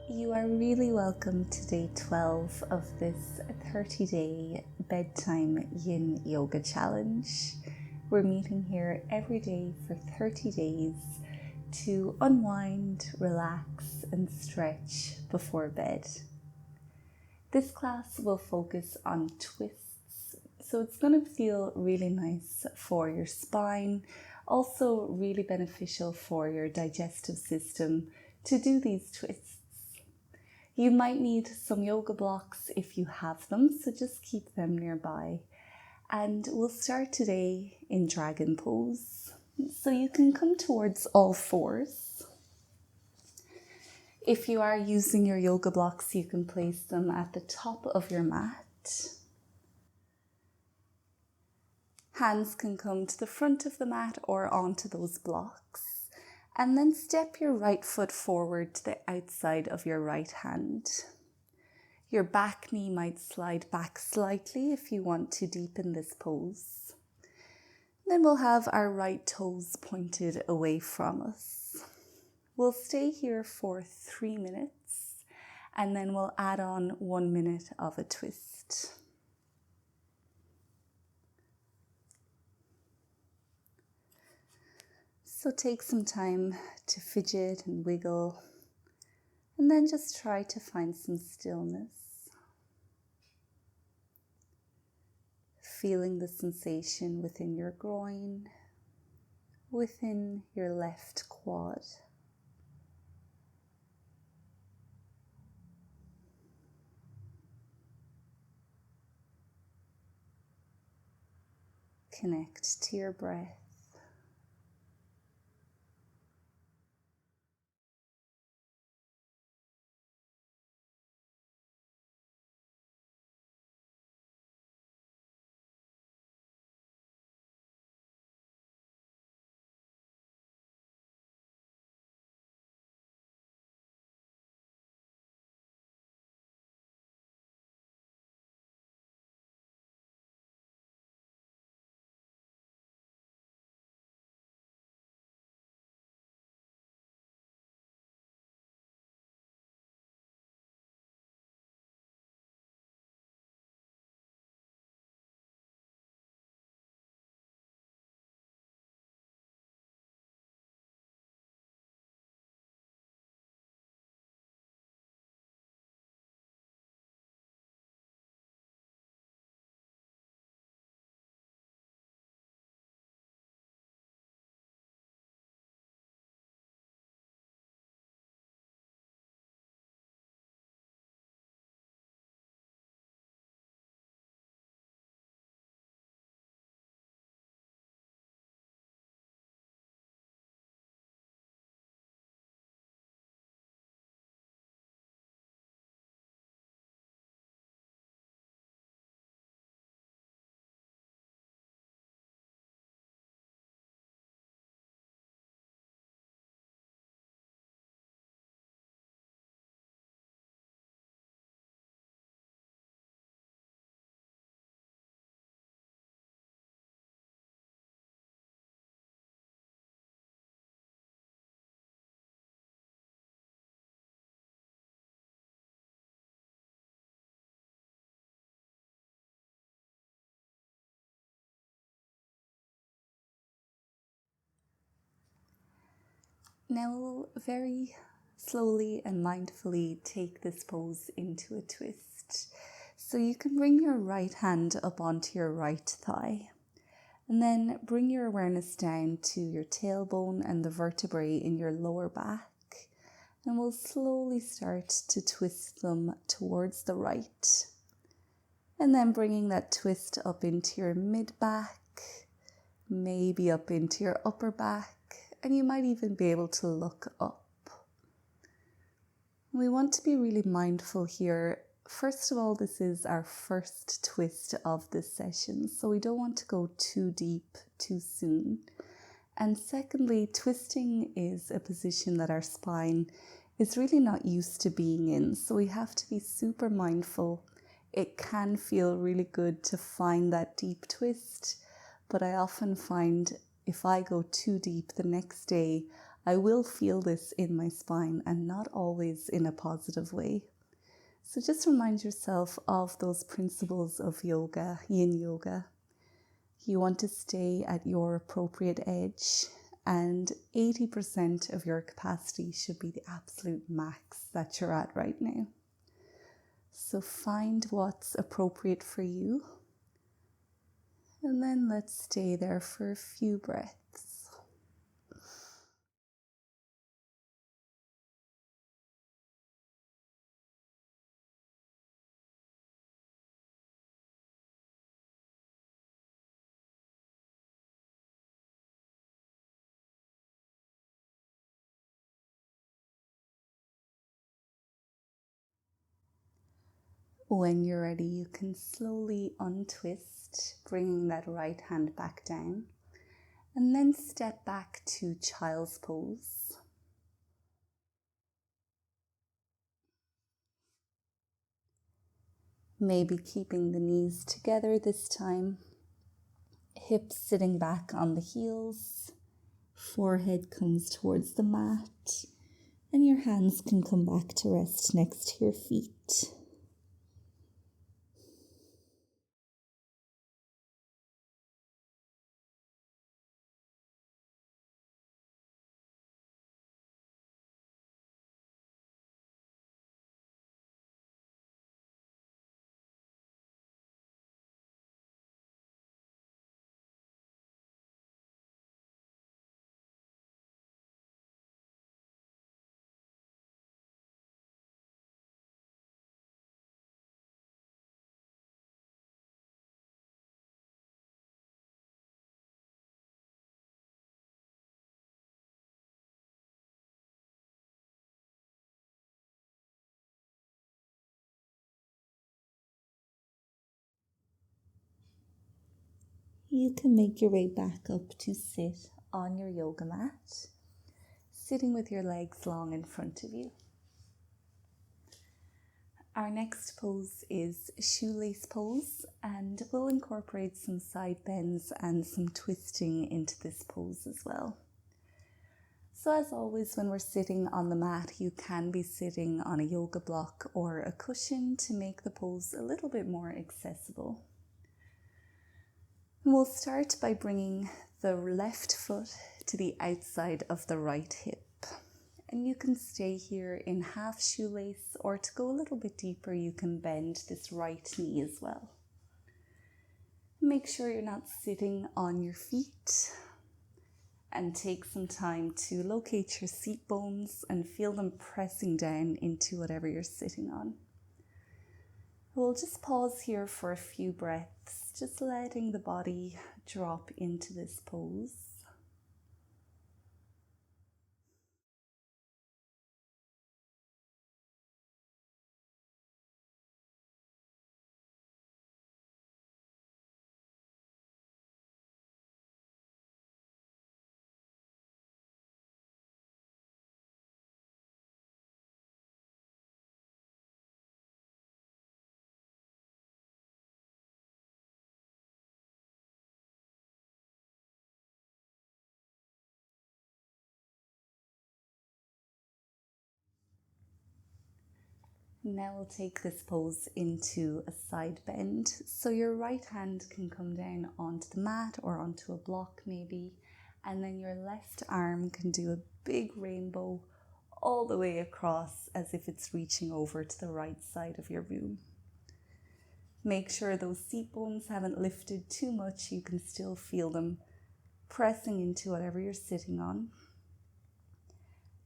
You are really welcome to day 12 of this 30-day Bedtime Yin Yoga challenge. We're meeting here every day for 30 days to unwind, relax, and stretch before bed. This class will focus on twists, so it's going to feel really nice for your spine, also really beneficial for your digestive system to do these twists. You might need some yoga blocks if you have them, so just keep them nearby. And we'll start today in dragon pose. So you can come towards all fours. If you are using your yoga blocks, you can place them at the top of your mat. Hands can come to the front of the mat or onto those blocks. And then step your right foot forward to the outside of your right hand. Your back knee might slide back slightly if you want to deepen this pose. Then we'll have our right toes pointed away from us. We'll stay here for 3 minutes and then we'll add on 1 minute of a twist. So take some time to fidget and wiggle, and then just try to find some stillness. Feeling the sensation within your groin, within your left quad. Connect to your breath. Now we'll very slowly and mindfully take this pose into a twist. So you can bring your right hand up onto your right thigh. And then bring your awareness down to your tailbone and the vertebrae in your lower back. And we'll slowly start to twist them towards the right. And then bringing that twist up into your mid-back, maybe up into your upper back. And you might even be able to look up. We want to be really mindful here. First of all, this is our first twist of this session, so we don't want to go too deep too soon. And secondly, twisting is a position that our spine is really not used to being in, so we have to be super mindful. It can feel really good to find that deep twist, but I often find if I go too deep the next day, I will feel this in my spine and not always in a positive way. So just remind yourself of those principles of yoga, Yin Yoga. You want to stay at your appropriate edge, and 80% of your capacity should be the absolute max that you're at right now. So find what's appropriate for you, and then let's stay there for a few breaths. When you're ready, you can slowly untwist, bringing that right hand back down, and then step back to child's pose. Maybe keeping the knees together this time, hips sitting back on the heels, forehead comes towards the mat, and your hands can come back to rest next to your feet. You can make your way back up to sit on your yoga mat, sitting with your legs long in front of you. Our next pose is shoelace pose, and we'll incorporate some side bends and some twisting into this pose as well. So as always, when we're sitting on the mat, you can be sitting on a yoga block or a cushion to make the pose a little bit more accessible. And we'll start by bringing the left foot to the outside of the right hip. And you can stay here in half shoelace, or to go a little bit deeper, you can bend this right knee as well. Make sure you're not sitting on your feet, and take some time to locate your seat bones and feel them pressing down into whatever you're sitting on. We'll just pause here for a few breaths, just letting the body drop into this pose. Now we'll take this pose into a side bend. So your right hand can come down onto the mat or onto a block maybe, and then your left arm can do a big rainbow all the way across as if it's reaching over to the right side of your room. Make sure those seat bones haven't lifted too much. You can still feel them pressing into whatever you're sitting on.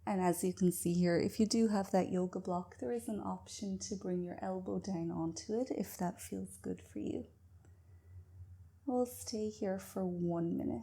And as you can see here, if you do have that yoga block, there is an option to bring your elbow down onto it if that feels good for you. We'll stay here for 1 minute.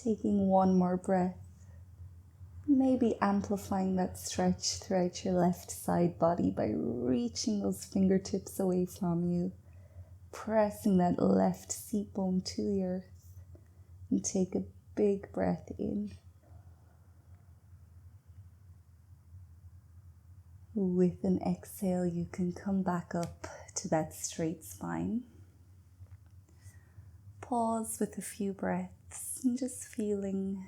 Taking one more breath, maybe amplifying that stretch throughout your left side body by reaching those fingertips away from you, pressing that left seat bone to the earth, and take a big breath in. With an exhale, you can come back up to that straight spine. Pause with a few breaths and just feeling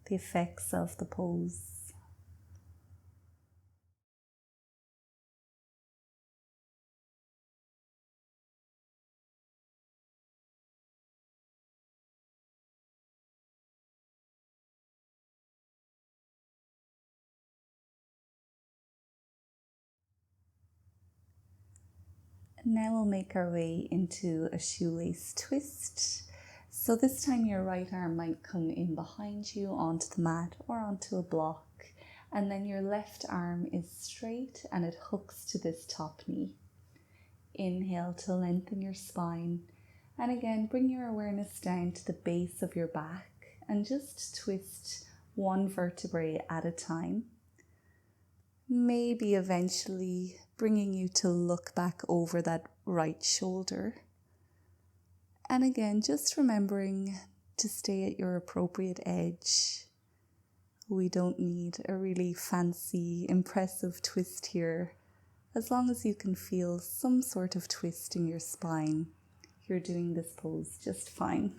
the effects of the pose. Now we'll make our way into a shoelace twist. So this time your right arm might come in behind you onto the mat or onto a block. And then your left arm is straight and it hooks to this top knee. Inhale to lengthen your spine. And again, bring your awareness down to the base of your back and just twist one vertebrae at a time. Maybe eventually bringing you to look back over that right shoulder. And again, just remembering to stay at your appropriate edge. We don't need a really fancy, impressive twist here. As long as you can feel some sort of twist in your spine, you're doing this pose just fine.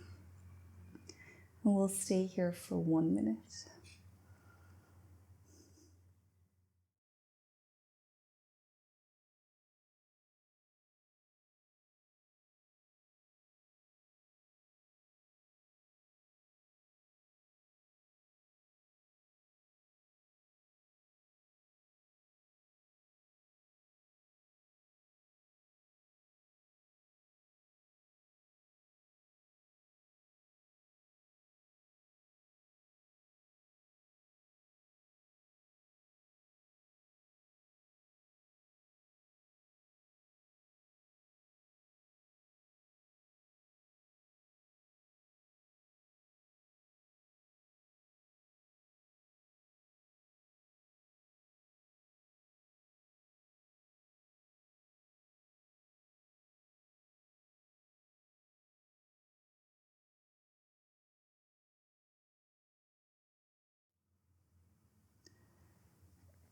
And we'll stay here for 1 minute.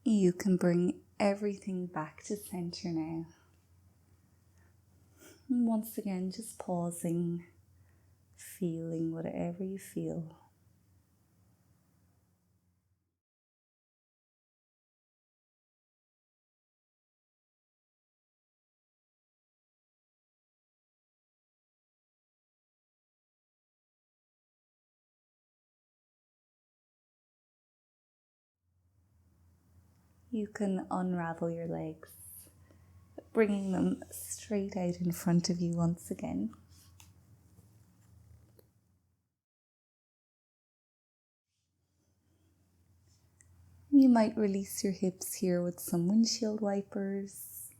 You can bring everything back to center now. And once again, just pausing, feeling whatever you feel. You can unravel your legs, bringing them straight out in front of you once again. You might release your hips here with some windshield wipers,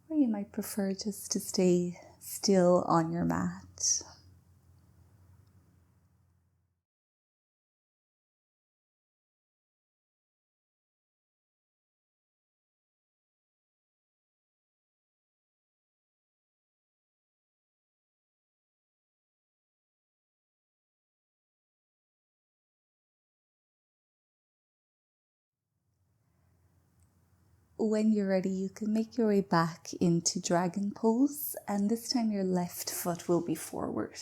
or you might prefer just to stay still on your mat. When you're ready, you can make your way back into dragon pose, and this time your left foot will be forward.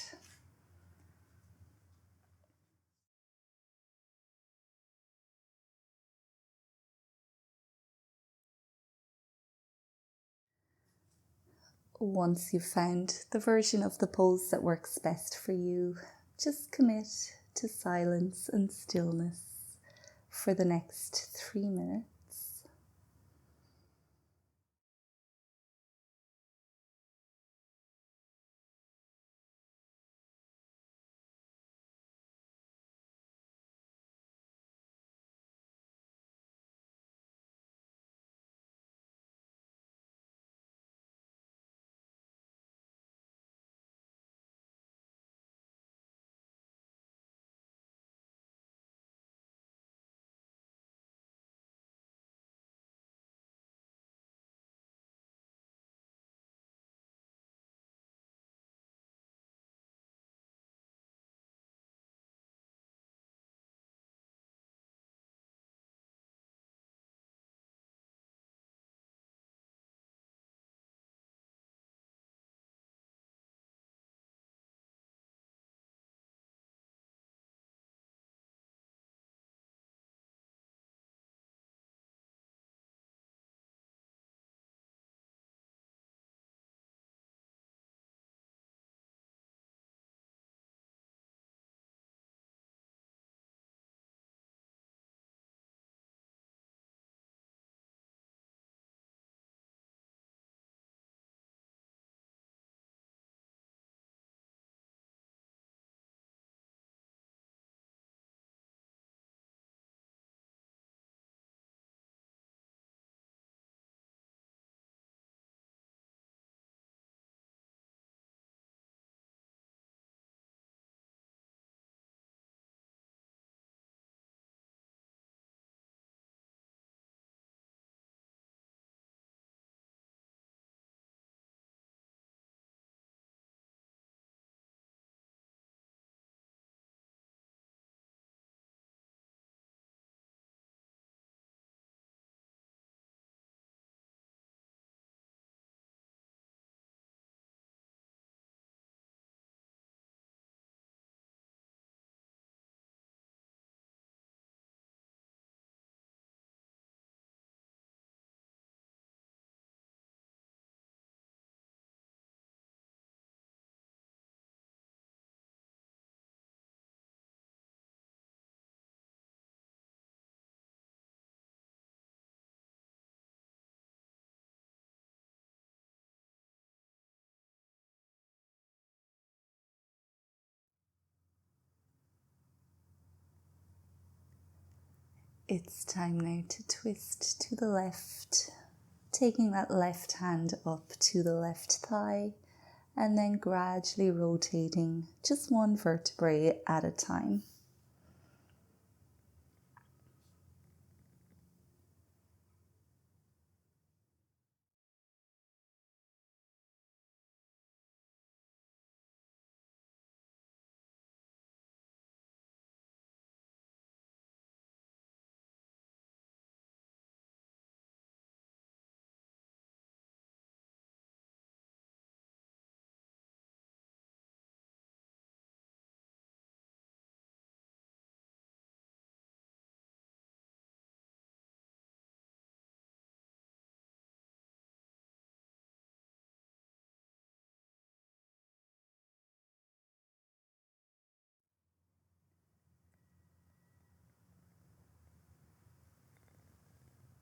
Once you've found the version of the pose that works best for you, just commit to silence and stillness for the next 3 minutes. It's time now to twist to the left, taking that left hand up to the left thigh and then gradually rotating just one vertebrae at a time.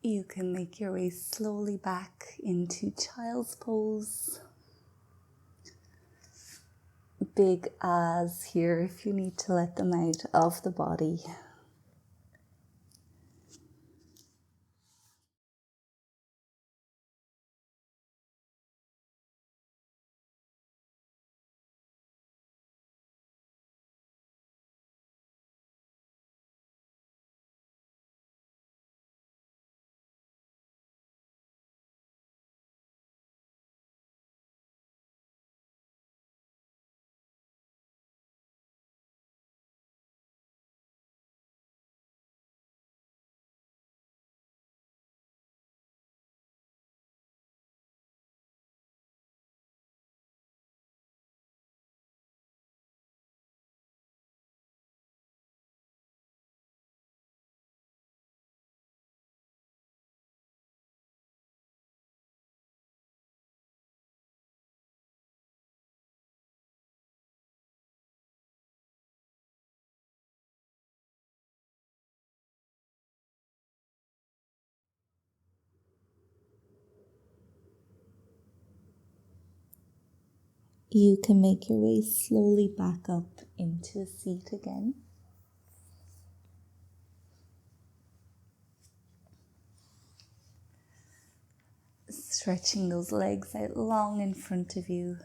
You can make your way slowly back into child's pose. Big ahs here if you need to let them out of the body. You can make your way slowly back up into a seat again. Stretching those legs out long in front of you.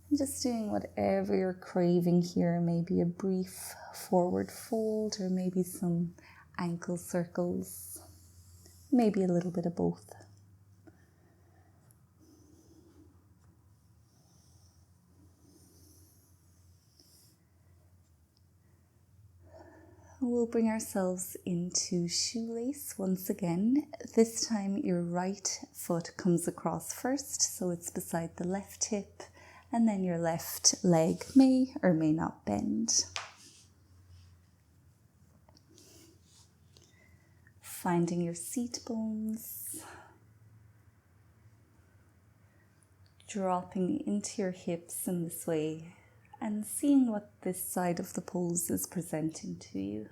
And just doing whatever you're craving here. Maybe a brief forward fold or maybe some ankle circles. Maybe a little bit of both. We'll bring ourselves into shoelace once again. This time your right foot comes across first, so it's beside the left hip, and then your left leg may or may not bend. Finding your seat bones, dropping into your hips in this way, and seeing what this side of the pose is presenting to you.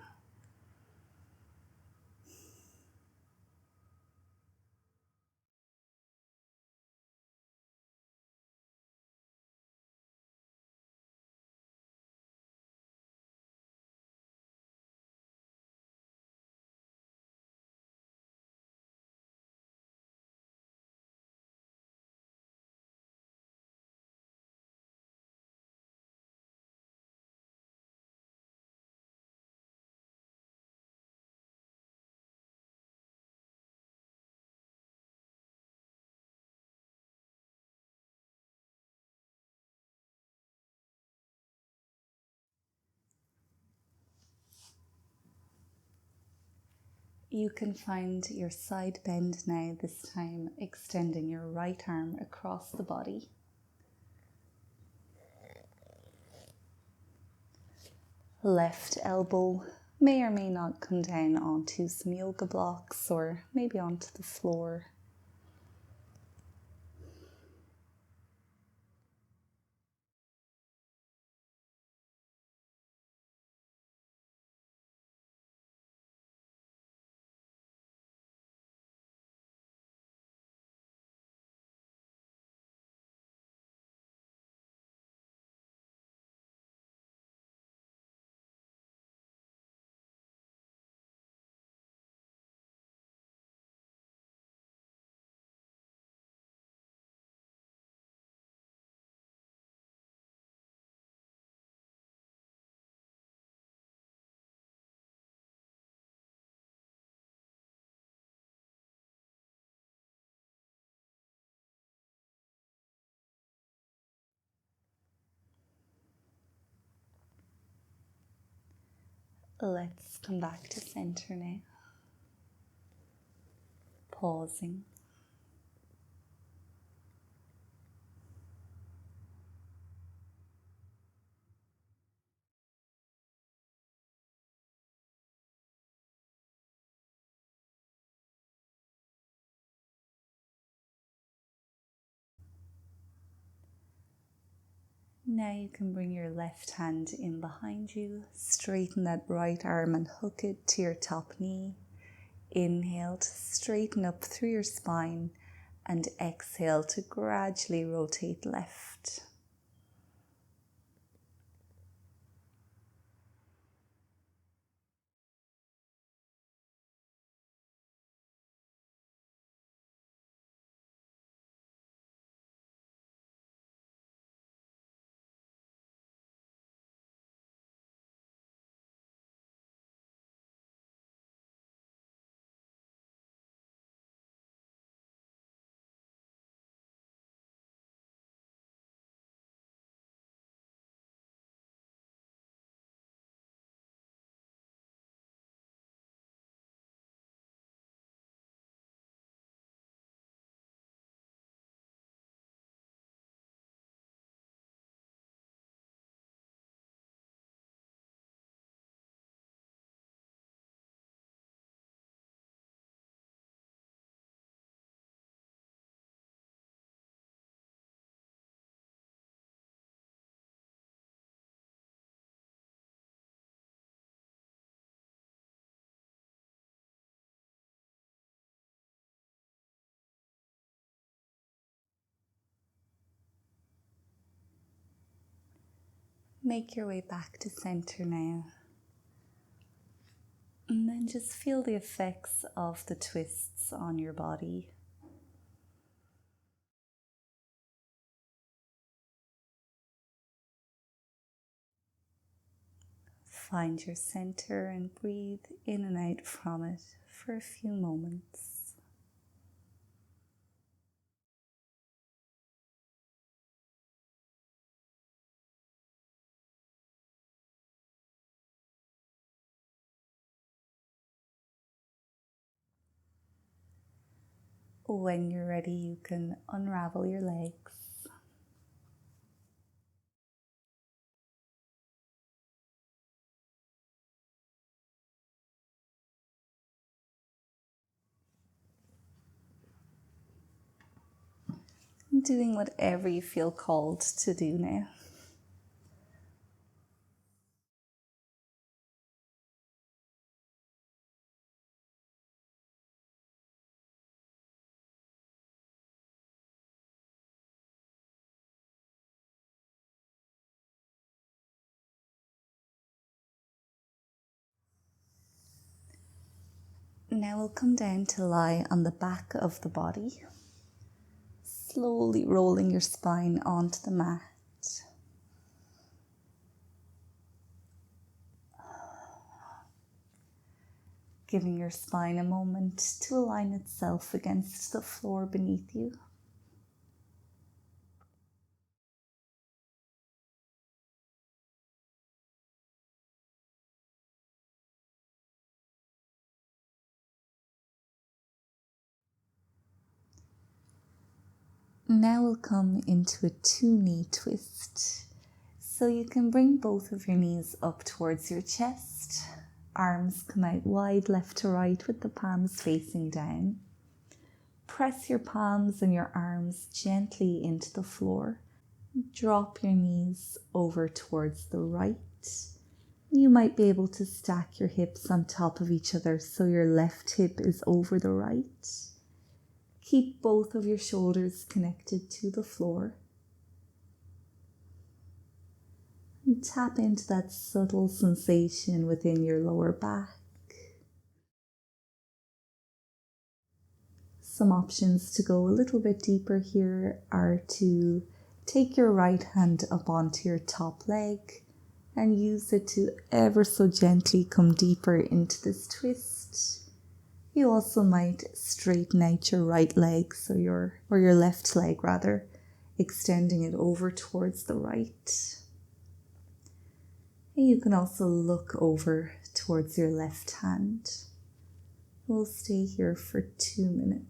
You can find your side bend now, this time extending your right arm across the body. Left elbow may or may not come down onto some yoga blocks or maybe onto the floor. Let's come back to center now. Pausing. Now you can bring your left hand in behind you, straighten that right arm and hook it to your top knee. Inhale to straighten up through your spine and exhale to gradually rotate left. Make your way back to center now. And then just feel the effects of the twists on your body. Find your center and breathe in and out from it for a few moments. When you're ready, you can unravel your legs. Doing whatever you feel called to do now. Now we'll come down to lie on the back of the body, slowly rolling your spine onto the mat. Giving your spine a moment to align itself against the floor beneath you. Now we'll come into a 2-knee twist. So you can bring both of your knees up towards your chest. Arms come out wide left to right with the palms facing down. Press your palms and your arms gently into the floor. Drop your knees over towards the right. You might be able to stack your hips on top of each other so your left hip is over the right. Keep both of your shoulders connected to the floor. And tap into that subtle sensation within your lower back. Some options to go a little bit deeper here are to take your right hand up onto your top leg and use it to ever so gently come deeper into this twist. You also might straighten out your right leg, or your left leg rather, extending it over towards the right. And you can also look over towards your left hand. We'll stay here for 2 minutes.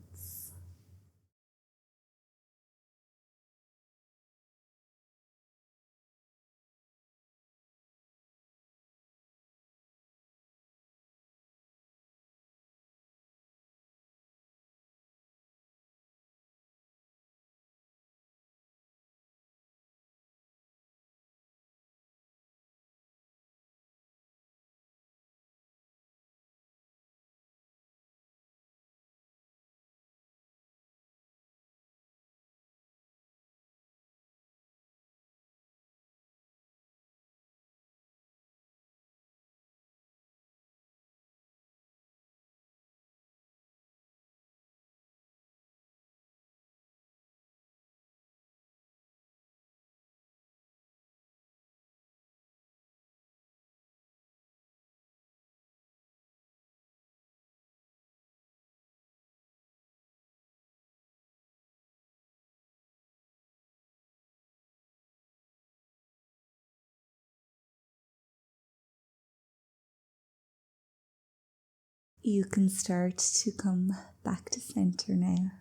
You can start to come back to center now.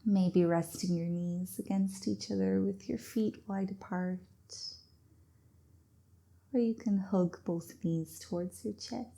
Maybe resting your knees against each other with your feet wide apart. Or you can hug both knees towards your chest.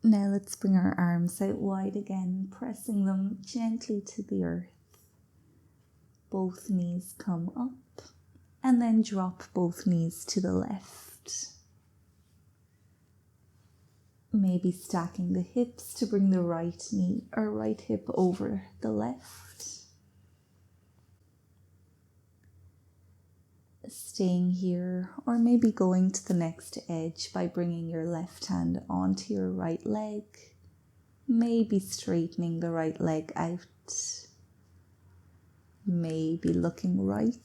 Now let's bring our arms out wide again, pressing them gently to the earth. Both knees come up, and then drop both knees to the left. Maybe stacking the hips to bring the right knee or right hip over the left. Staying here, or maybe going to the next edge by bringing your left hand onto your right leg. Maybe straightening the right leg out. Maybe looking right.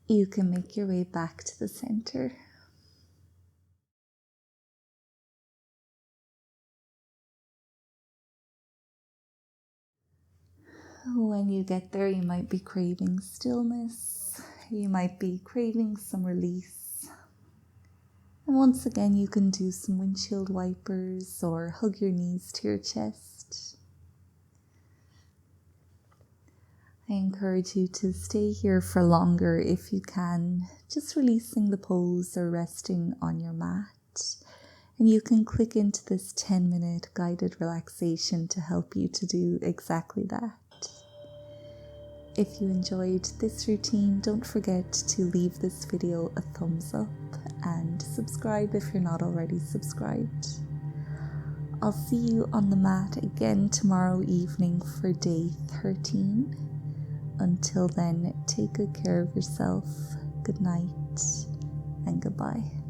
You can make your way back to the center. When you get there, you might be craving stillness. You might be craving some release. And once again, you can do some windshield wipers or hug your knees to your chest. I encourage you to stay here for longer if you can, just releasing the pose or resting on your mat. And you can click into this 10-minute guided relaxation to help you to do exactly that. If you enjoyed this routine, don't forget to leave this video a thumbs up and subscribe if you're not already subscribed. I'll see you on the mat again tomorrow evening for day 13. Until then, take good care of yourself. Good night and goodbye.